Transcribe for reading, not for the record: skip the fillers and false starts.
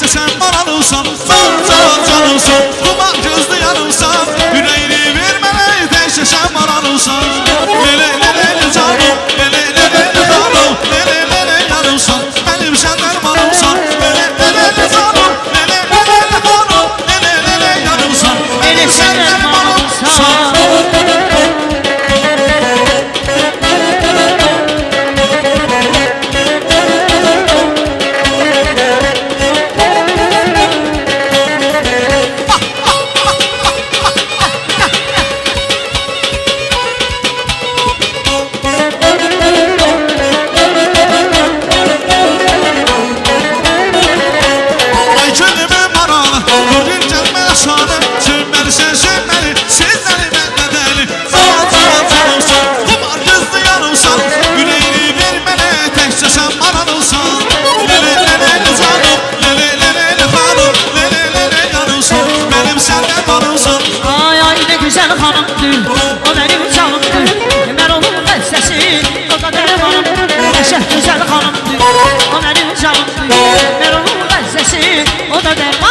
təkcə sən maralımsan. Canımsan, duman gözlü yanımsan. Ürəyini vermənə təkcə sən maralımsan. Lele lele canım, lele lele canım, lele lele yanımsan. Mənim səndən maralımsan. Lele lele canım, lele lele canım, lele lele yanımsan. Mənim səndən maralımsan. Güzel hanımdır, o benim canımdır. Ben onun sesi, o da dermanımdır. Güzel hanımdır, o benim canımdır. Ben onun sesi, o da dermanımdır.